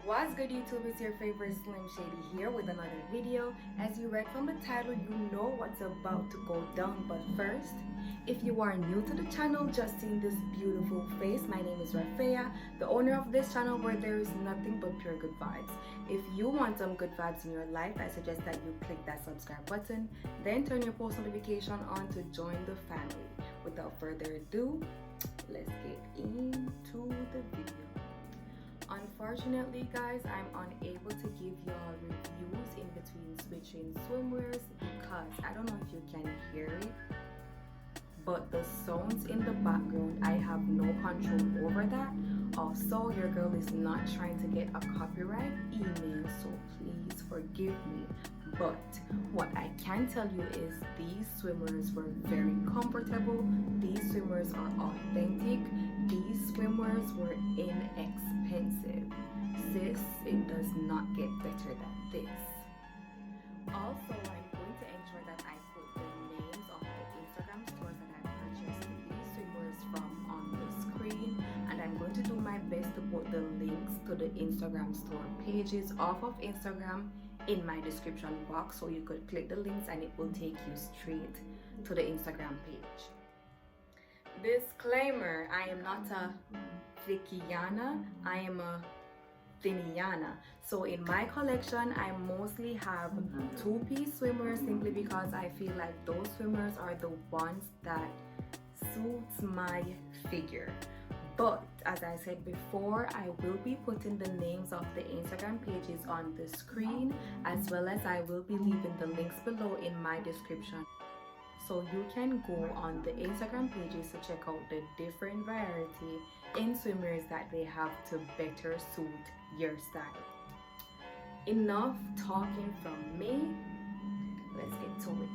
What's good, YouTube? It's your favorite Slim Shady here with another video. As you read from the title, you know what's about to go down. But first, if you are new to the channel, just seeing this beautiful face, my name is Rafaya, the owner of this channel where there is nothing but pure good vibes. If you want some good vibes in your life, I suggest that you click that subscribe button, then turn your post notification on to join the family. Without further ado, let's get into the video. Unfortunately, guys, I'm unable to give y'all reviews in between switching swimwears because I don't know if you can hear it, but the sounds in the background, I have no control over that. Also, your girl is not trying to get a copyright email, so please forgive me. But what I can tell you is these swimwears were very comfortable. These swimwears are authentic. These swimwears were inexpensive. Sis, it does not get better than this. Also, I'm going to ensure that I put the names of the Instagram stores that I purchased these swimwears from on the screen, and I'm going to do my best to put the links to the Instagram store pages off of Instagram in my description box, so you could click the links and it will take you straight to the Instagram page. Disclaimer, I am not a Vickiana, I am a Finiana. So in my collection, I mostly have two-piece swimwear simply because I feel like those swimmers are the ones that suits my figure. But as I said before, I will be putting the names of the Instagram pages on the screen, as well as I will be leaving the links below in my description. So you can go on the Instagram pages to check out the different variety in swimwears that they have to better suit your style. Enough talking from me, let's get to it.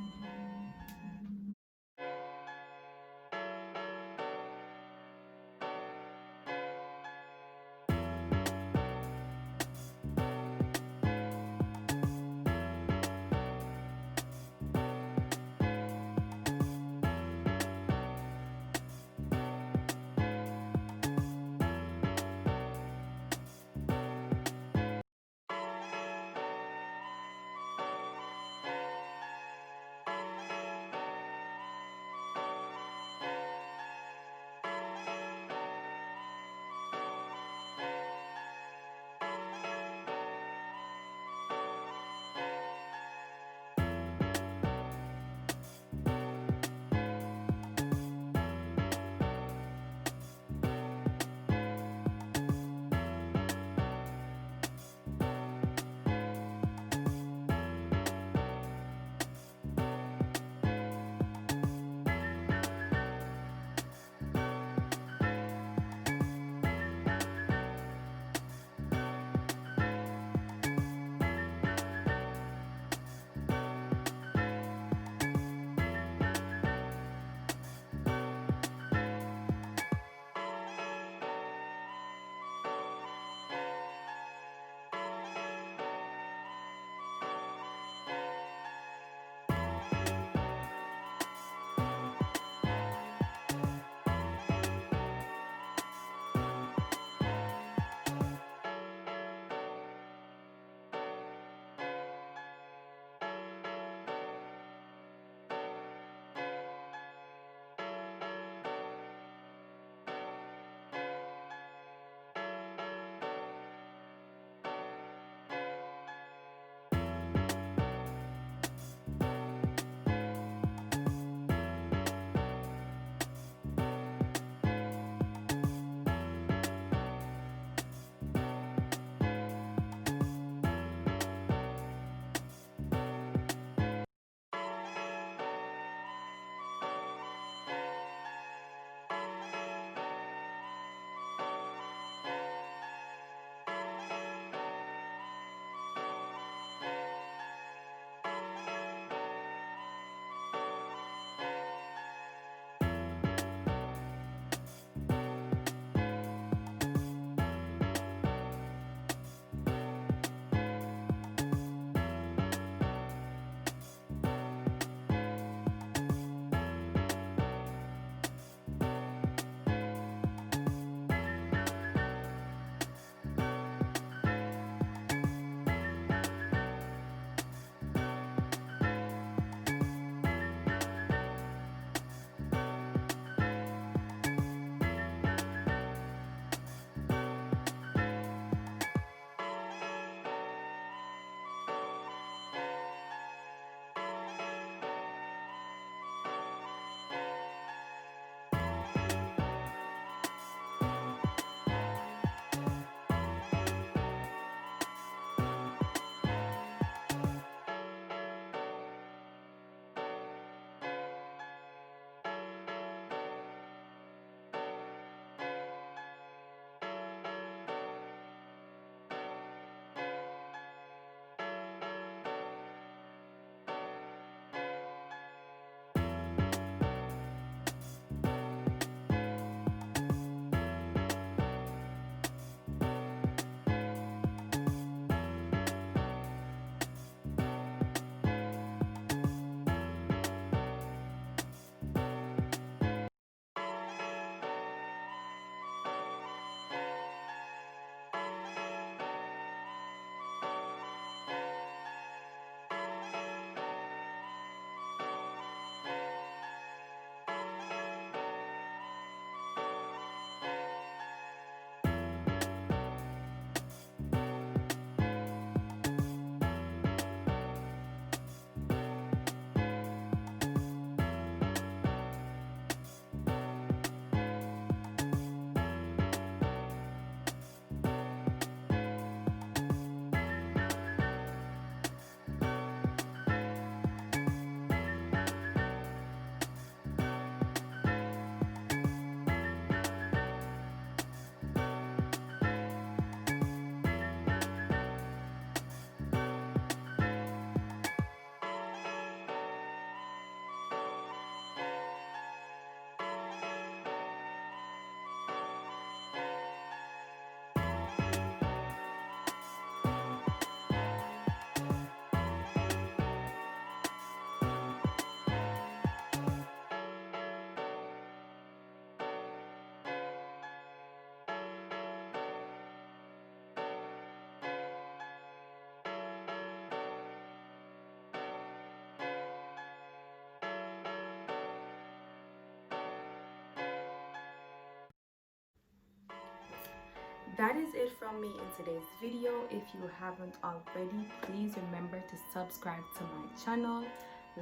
that is it from me in today's video. If you haven't already, please remember to subscribe to my channel,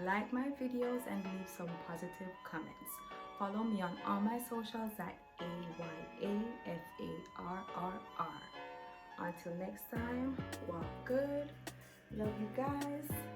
like my videos, and leave some positive comments. Follow me on all my socials at AYAFARRR. Until next time, walk good. Love you guys.